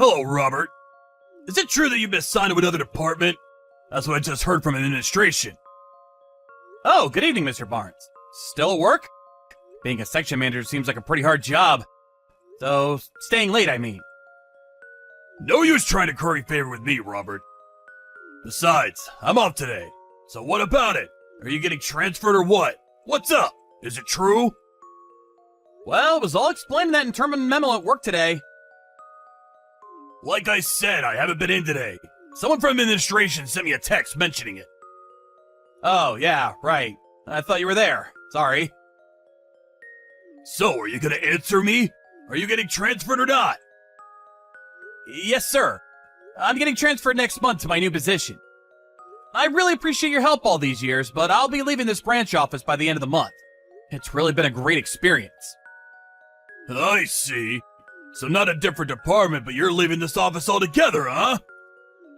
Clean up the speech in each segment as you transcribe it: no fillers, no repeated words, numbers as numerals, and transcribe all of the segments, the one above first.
Hello, Robert. Is it true that you've been assigned to another department? That's what I just heard from administration. Oh, good evening, Mr. Barnes. Still at work? Being a section manager seems like a pretty hard job. So, staying late, I mean. No use trying to curry favor with me, Robert. Besides, I'm off today. So what about it? Are you getting transferred or what? What's up? Is it true? Well, it was all explained in that internal memo at work today. Like I said, I haven't been in today. Someone from administration sent me a text mentioning it. Oh, yeah, right. I thought you were there. Sorry. So, are you gonna answer me? Are you getting transferred or not? Yes, sir. I'm getting transferred next month to my new position. I really appreciate your help all these years, but I'll be leaving this branch office by the end of the month. It's really been a great experience. I see. So not a different department, but you're leaving this office altogether, huh?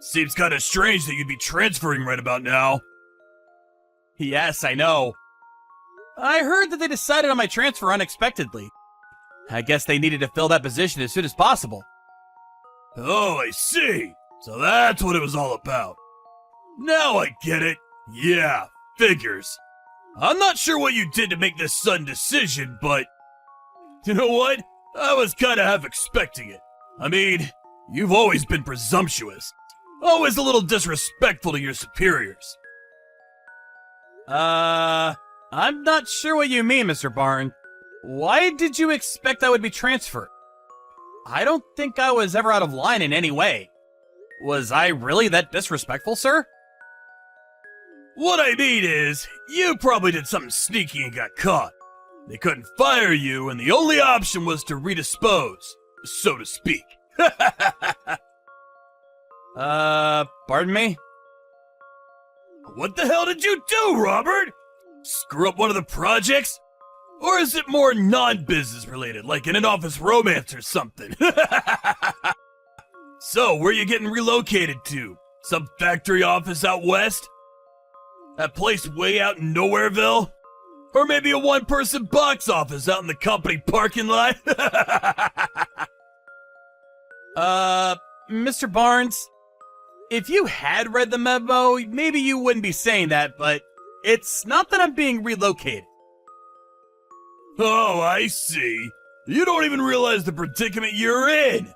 Seems kinda strange that you'd be transferring right about now. Yes, I know. I heard that they decided on my transfer unexpectedly. I guess they needed to fill that position as soon as possible. Oh, I see. So that's what it was all about. Now I get it. Yeah, figures. I'm not sure what you did to make this sudden decision, but... You know what? I was kinda half expecting it. I mean, you've always been presumptuous. Always a little disrespectful to your superiors. I'm not sure what you mean, Mr. Barnes. Why did you expect I would be transferred? I don't think I was ever out of line in any way. Was I really that disrespectful, sir? What I mean is, you probably did something sneaky and got caught. They couldn't fire you, and the only option was to redispose, so to speak. Pardon me? What the hell did you do, Robert? Screw up one of the projects? Or is it more non-business related, like an in-office romance or something? So, where you getting relocated to? Some factory office out west? That place way out in Nowhereville? Or maybe a one-person box office out in the company parking lot? Mr. Barnes, if you had read the memo, maybe you wouldn't be saying that, but it's not that I'm being relocated. Oh, I see. You don't even realize the predicament you're in.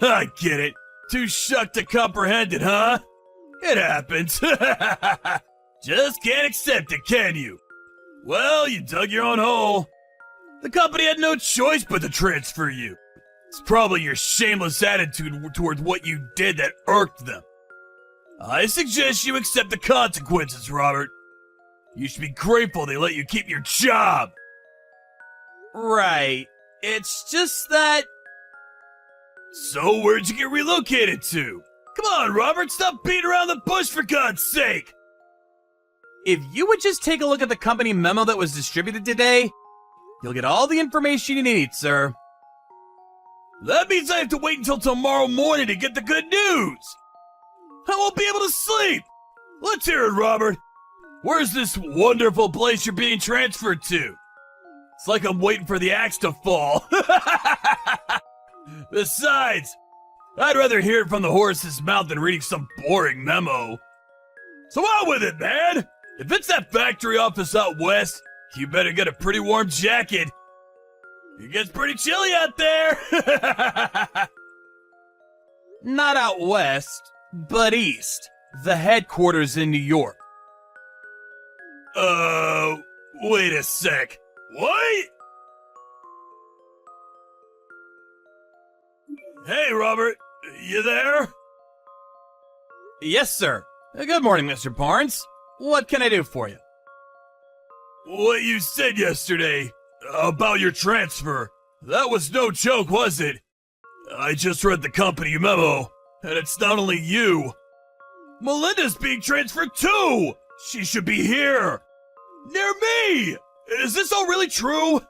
I get it. Too shocked to comprehend it, huh? It happens. Just can't accept it, can you? Well, you dug your own hole. The company had no choice but to transfer you. It's probably your shameless attitude toward what you did that irked them. I suggest you accept the consequences, Robert. You should be grateful they let you keep your job. Right. It's just that... So where'd you get relocated to? Come on, Robert, stop beating around the bush for God's sake! If you would just take a look at the company memo that was distributed today, you'll get all the information you need, sir. That means I have to wait until tomorrow morning to get the good news! I won't be able to sleep! Let's hear it, Robert! Where's this wonderful place you're being transferred to? It's like I'm waiting for the axe to fall. Besides, I'd rather hear it from the horse's mouth than reading some boring memo. So on with it, man! If it's that factory office out west, you better get a pretty warm jacket. It gets pretty chilly out there. Not out west, but east. The headquarters in New York. Wait a sec. What? Hey, Robert. You there? Yes, sir. Good morning, Mr. Barnes. What can I do for you? What you said yesterday about your transfer, that was no joke, was it? I just read the company memo, and it's not only you. Melinda's being transferred too! She should be here! Near me! Is this all really true?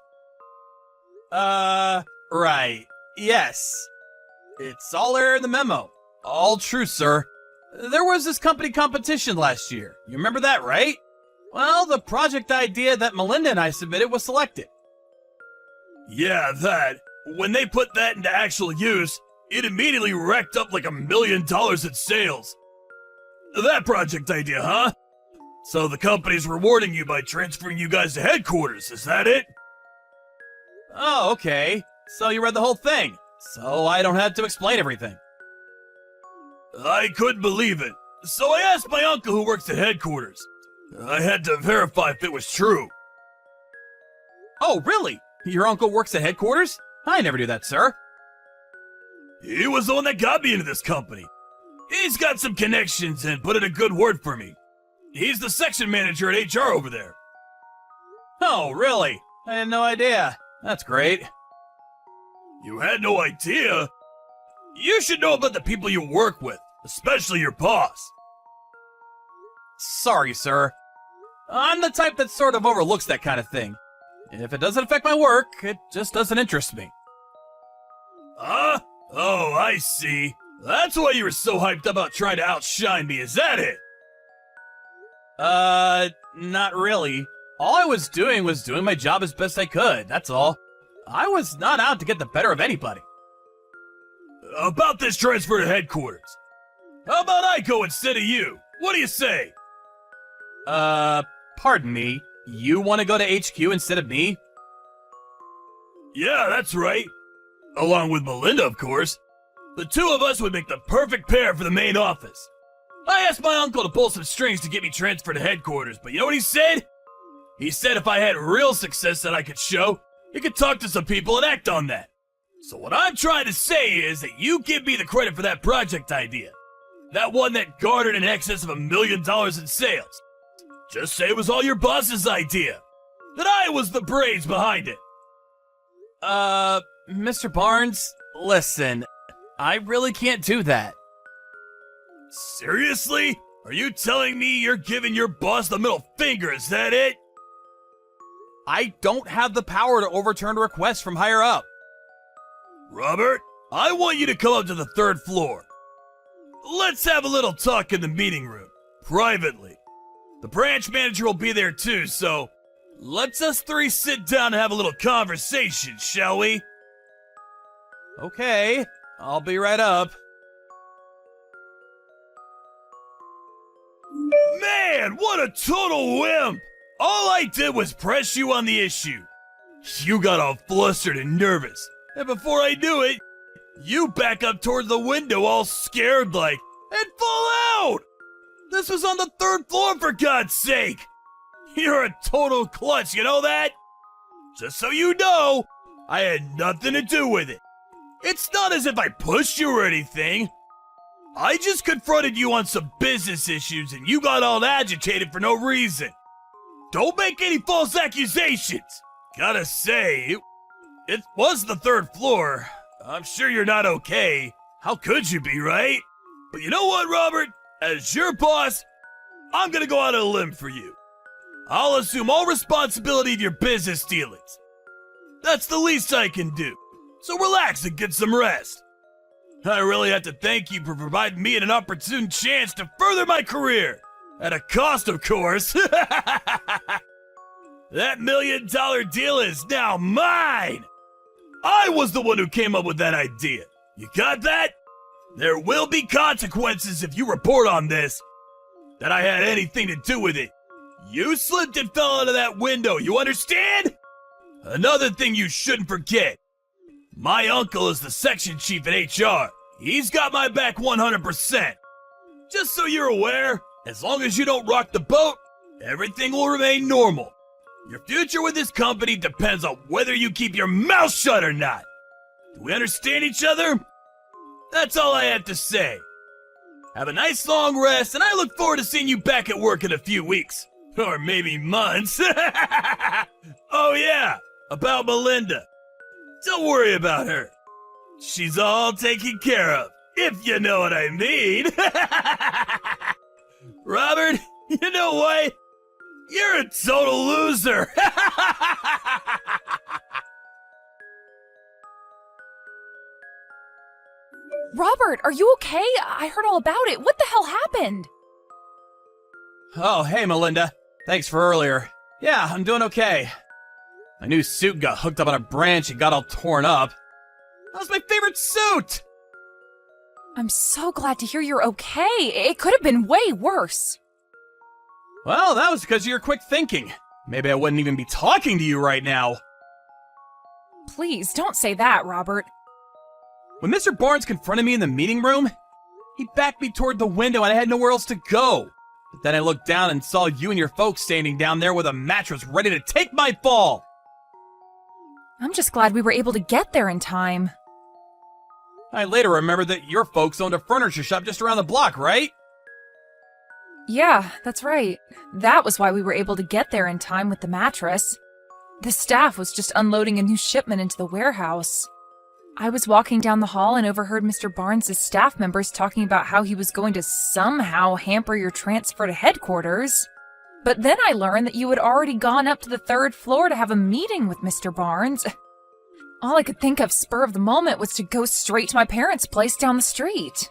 Right. Yes. It's all there in the memo. All true, sir. There was this company competition last year. You remember that, right? Well, the project idea that Melinda and I submitted was selected. Yeah, that. When they put that into actual use, it immediately racked up like $1 million in sales. That project idea, huh? So the company's rewarding you by transferring you guys to headquarters, is that it? Oh, okay. So you read the whole thing. So I don't have to explain everything. I couldn't believe it. So I asked my uncle who works at headquarters. I had to verify if it was true. Oh, really? Your uncle works at headquarters? I never knew that, sir. He was the one that got me into this company. He's got some connections and put in a good word for me. He's the section manager at HR over there. Oh, really? I had no idea. That's great. You had no idea? You should know about the people you work with, especially your boss. Sorry, sir. I'm the type that sort of overlooks that kind of thing. If it doesn't affect my work, it just doesn't interest me. Huh? Oh, I see. That's why you were so hyped about trying to outshine me, is that it? Not really. All I was doing my job as best I could, that's all. I was not out to get the better of anybody. About this transfer to headquarters. How about I go instead of you? What do you say? Pardon me. You want to go to HQ instead of me? Yeah, that's right. Along with Melinda, of course. The two of us would make the perfect pair for the main office. I asked my uncle to pull some strings to get me transferred to headquarters, but you know what he said? He said if I had real success that I could show, he could talk to some people and act on that. So what I'm trying to say is that you give me the credit for that project idea. That one that garnered in excess of $1 million in sales. Just say it was all your boss's idea. That I was the brains behind it. Mr. Barnes, listen, I really can't do that. Seriously? Are you telling me you're giving your boss the middle finger, is that it? I don't have the power to overturn a request from higher up. Robert, I want you to come up to the 3rd floor. Let's have a little talk in the meeting room, privately. The branch manager will be there too, so let's us three sit down and have a little conversation, shall we? Okay, I'll be right up. Man, what a total wimp! All I did was press you on the issue. You got all flustered and nervous, and before I knew it, you back up toward the window all scared like, and fall out! This was on the 3rd floor, for God's sake! You're a total klutz, you know that? Just so you know, I had nothing to do with it. It's not as if I pushed you or anything. I just confronted you on some business issues and you got all agitated for no reason. Don't make any false accusations. Gotta say, it was the 3rd floor. I'm sure you're not okay. How could you be, right? But you know what, Robert? As your boss, I'm gonna go out on a limb for you. I'll assume all responsibility of your business dealings. That's the least I can do. So relax and get some rest. I really have to thank you for providing me an opportune chance to further my career. At a cost, of course. That $1 million deal is now mine. I was the one who came up with that idea. You got that? There will be consequences if you report on this. That I had anything to do with it. You slipped and fell out of that window, you understand? Another thing you shouldn't forget. My uncle is the section chief at HR. He's got my back 100%. Just so you're aware, as long as you don't rock the boat, everything will remain normal. Your future with this company depends on whether you keep your mouth shut or not. Do we understand each other? That's all I have to say. Have a nice long rest, and I look forward to seeing you back at work in a few weeks. Or maybe months. Oh yeah, about Melinda. Don't worry about her. She's all taken care of, if you know what I mean. Robert, you know what? You're a total loser. Robert, are you okay? I heard all about it. What the hell happened? Oh, hey, Melinda. Thanks for earlier. Yeah, I'm doing okay. My new suit got hooked up on a branch and got all torn up. That was my favorite suit! I'm so glad to hear you're okay. It could have been way worse. Well, that was because of your quick thinking. Maybe I wouldn't even be talking to you right now. Please, don't say that, Robert. When Mr. Barnes confronted me in the meeting room, he backed me toward the window and I had nowhere else to go. But then I looked down and saw you and your folks standing down there with a mattress ready to take my fall. I'm just glad we were able to get there in time. I later remembered that your folks owned a furniture shop just around the block, right? Yeah, that's right. That was why we were able to get there in time with the mattress. The staff was just unloading a new shipment into the warehouse. I was walking down the hall and overheard Mr. Barnes' staff members talking about how he was going to somehow hamper your transfer to headquarters. But then I learned that you had already gone up to the 3rd floor to have a meeting with Mr. Barnes. All I could think of spur of the moment was to go straight to my parents' place down the street.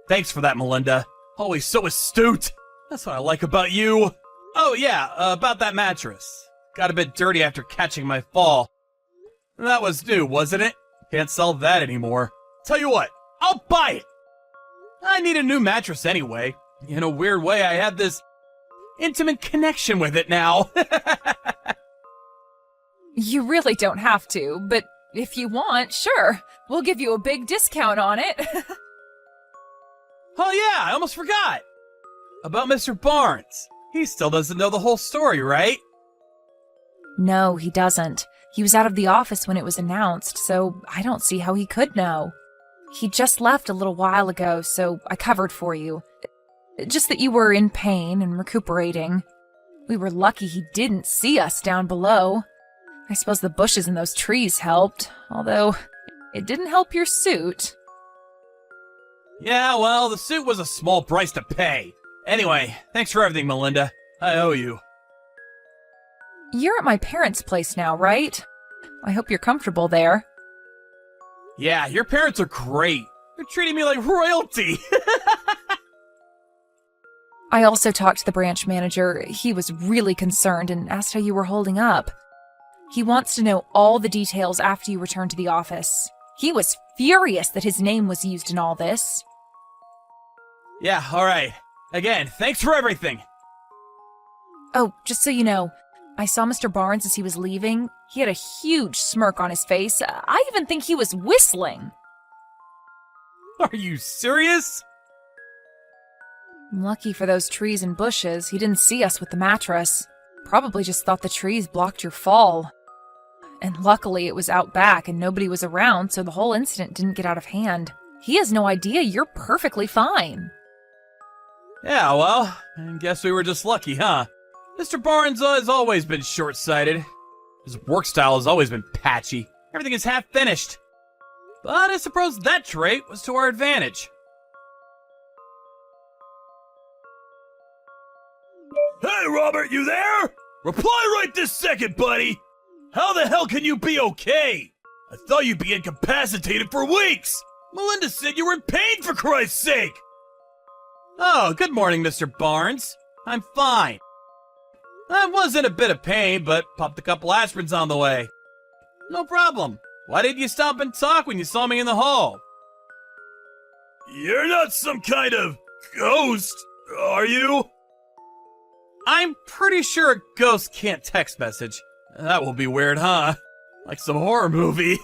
Thanks for that, Melinda. Always so astute. That's what I like about you. Oh yeah, about that mattress. Got a bit dirty after catching my fall. That was new, wasn't it? Can't sell that anymore. Tell you what, I'll buy it. I need a new mattress anyway. In a weird way, I have this intimate connection with it now. You really don't have to, but if you want, sure. We'll give you a big discount on it. Oh yeah, I almost forgot. About Mr. Barnes. He still doesn't know the whole story, right? No, he doesn't. He was out of the office when it was announced, so I don't see how he could know. He just left a little while ago, so I covered for you. Just that you were in pain and recuperating. We were lucky he didn't see us down below. I suppose the bushes and those trees helped, although it didn't help your suit. Yeah, well, the suit was a small price to pay. Anyway, thanks for everything, Melinda. I owe you. You're at my parents' place now, right? I hope you're comfortable there. Yeah, your parents are great. They're treating me like royalty. I also talked to the branch manager. He was really concerned and asked how you were holding up. He wants to know all the details after you return to the office. He was furious that his name was used in all this. Yeah, alright. Again, thanks for everything. Oh, just so you know, I saw Mr. Barnes as he was leaving. He had a huge smirk on his face. I even think he was whistling. Are you serious? Lucky for those trees and bushes, he didn't see us with the mattress. Probably just thought the trees blocked your fall. And luckily it was out back and nobody was around, so the whole incident didn't get out of hand. He has no idea you're perfectly fine. Yeah, well, I guess we were just lucky, huh? Mr. Barnes has always been short-sighted. His work style has always been patchy. Everything is half finished. But I suppose that trait was to our advantage. Hey, Robert, you there? Reply right this second, buddy! How the hell can you be okay? I thought you'd be incapacitated for weeks! Melinda said you were in pain, for Christ's sake! Oh, good morning, Mr. Barnes. I'm fine. I was in a bit of pain, but popped a couple aspirins on the way. No problem. Why didn't you stop and talk when you saw me in the hall? You're not some kind of ghost, are you? I'm pretty sure a ghost can't text message. That will be weird, huh? Like some horror movie.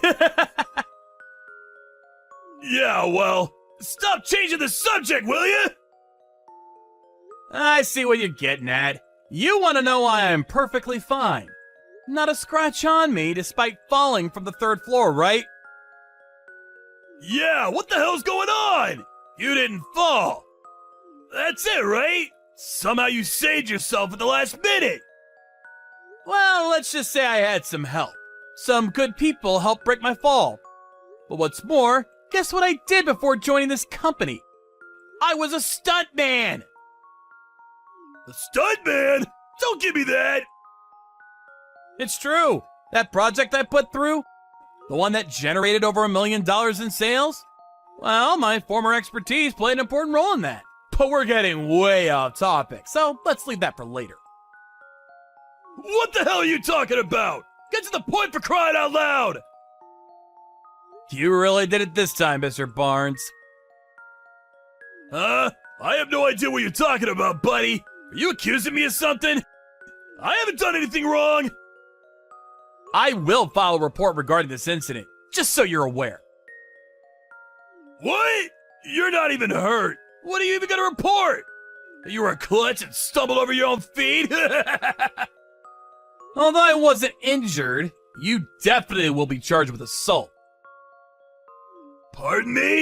Yeah, well, stop changing the subject, will you? I see what you're getting at. You want to know why I'm perfectly fine. Not a scratch on me despite falling from the 3rd floor, right? Yeah, what the hell's going on? You didn't fall. That's it, right? Somehow you saved yourself at the last minute. Well, let's just say I had some help. Some good people helped break my fall. But what's more, guess what I did before joining this company? I was a stuntman! The stuntman? Don't give me that! It's true. That project I put through, the one that generated over $1 million in sales, well, my former expertise played an important role in that. But we're getting way off topic, so let's leave that for later. What the hell are you talking about? Get to the point, for crying out loud! You really did it this time, Mr. Barnes. Huh? I have no idea what you're talking about, buddy. Are you accusing me of something? I haven't done anything wrong. I will file a report regarding this incident, just so you're aware. What? You're not even hurt. What are you even gonna report? That you were a klutz and stumbled over your own feet? Although I wasn't injured, you definitely will be charged with assault. Pardon me?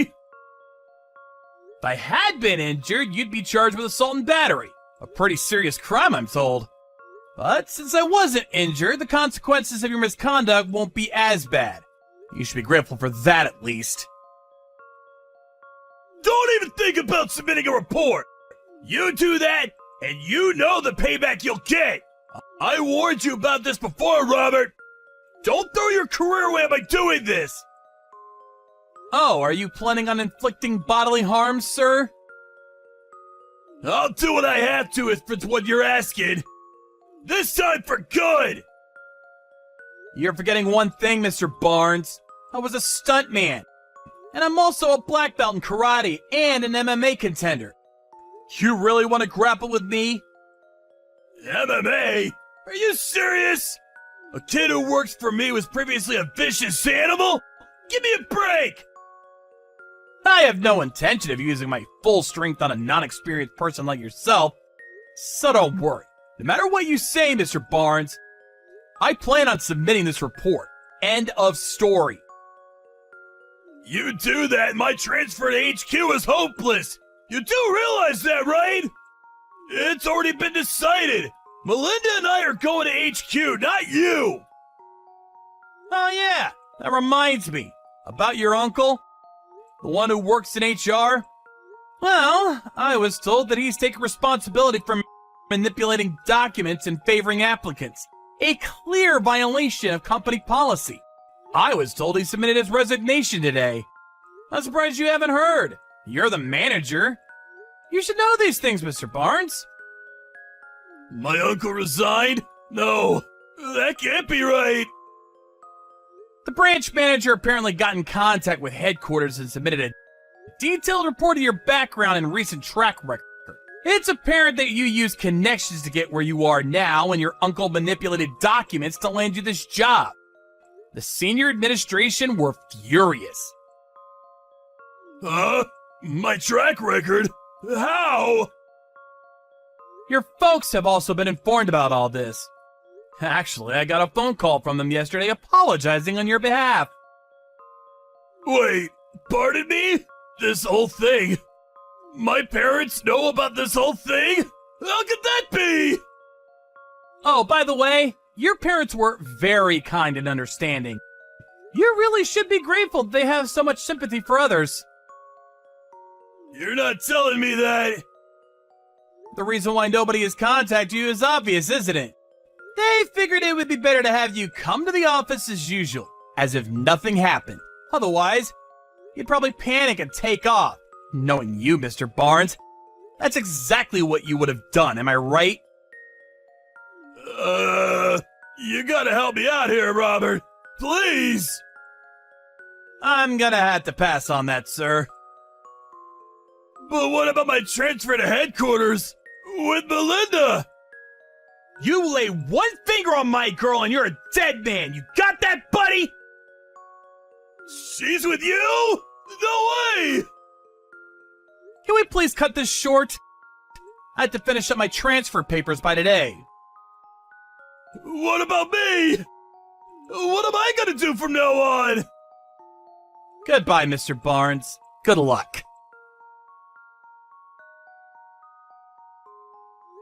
If I had been injured, you'd be charged with assault and battery. A pretty serious crime, I'm told. But since I wasn't injured, the consequences of your misconduct won't be as bad. You should be grateful for that at least. Don't even think about submitting a report. You do that, and you know the payback you'll get. I warned you about this before, Robert. Don't throw your career away by doing this. Oh, are you planning on inflicting bodily harm, sir? I'll do what I have to if it's what you're asking. This time for good. You're forgetting one thing, Mr. Barnes. I was a stuntman. And I'm also a black belt in karate and an MMA contender. You really want to grapple with me? MMA? Are you serious? A kid who works for me was previously a vicious animal? Give me a break! I have no intention of using my full strength on a non-experienced person like yourself, so don't worry. No matter what you say, Mr. Barnes, I plan on submitting this report. End of story. You do that, my transfer to HQ is hopeless. You do realize that, right? It's already been decided. Melinda and I are going to HQ, not you. Oh yeah, that reminds me. About your uncle? The one who works in HR? Well, I was told that he's taking responsibility for manipulating documents and favoring applicants. A clear violation of company policy. I was told he submitted his resignation today. I'm surprised you haven't heard. You're the manager. You should know these things, Mr. Barnes. My uncle resigned? No, that can't be right. The branch manager apparently got in contact with headquarters and submitted a detailed report of your background and recent track record. It's apparent that you used connections to get where you are now, and your uncle manipulated documents to land you this job. The senior administration were furious. Huh? My track record? How? Your folks have also been informed about all this. Actually, I got a phone call from them yesterday apologizing on your behalf. Wait, pardon me? This whole thing? My parents know about this whole thing? How could that be? Oh, by the way, your parents were very kind and understanding. You really should be grateful that they have so much sympathy for others. You're not telling me that. The reason why nobody has contacted you is obvious, isn't it? They figured it would be better to have you come to the office as usual, as if nothing happened. Otherwise, you'd probably panic and take off. Knowing you, Mr. Barnes, that's exactly what you would have done, am I right? You gotta help me out here, Robert. Please. I'm gonna have to pass on that, sir. But what about my transfer to headquarters with Melinda? You lay one finger on my girl and you're a dead man. You got that, buddy? She's with you? No way! Can we please cut this short? I have to finish up my transfer papers by today. What about me? What am I gonna do from now on? Goodbye, Mr. Barnes. Good luck.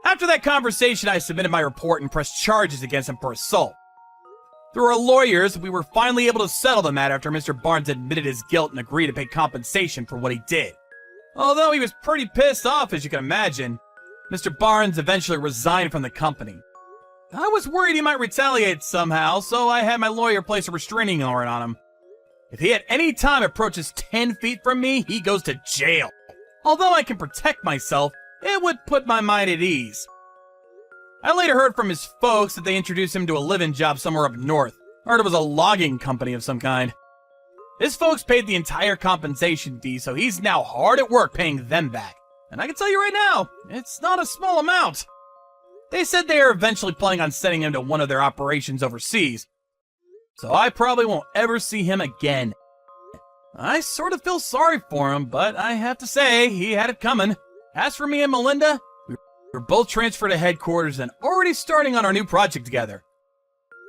After that conversation, I submitted my report and pressed charges against him for assault. Through our lawyers, we were finally able to settle the matter after Mr. Barnes admitted his guilt and agreed to pay compensation for what he did. Although he was pretty pissed off, as you can imagine, Mr. Barnes eventually resigned from the company. I was worried he might retaliate somehow, so I had my lawyer place a restraining order on him. If he at any time approaches 10 feet from me, he goes to jail. Although I can protect myself, it would put my mind at ease. I later heard from his folks that they introduced him to a live-in job somewhere up north. I heard it was a logging company of some kind. His folks paid the entire compensation fee, so he's now hard at work paying them back. And I can tell you right now, it's not a small amount. They said they are eventually planning on sending him to one of their operations overseas, so I probably won't ever see him again. I sort of feel sorry for him, but I have to say, he had it coming. As for me and Melinda, we're both transferred to headquarters and already starting on our new project together.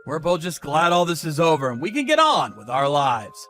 We're both just glad all this is over and we can get on with our lives.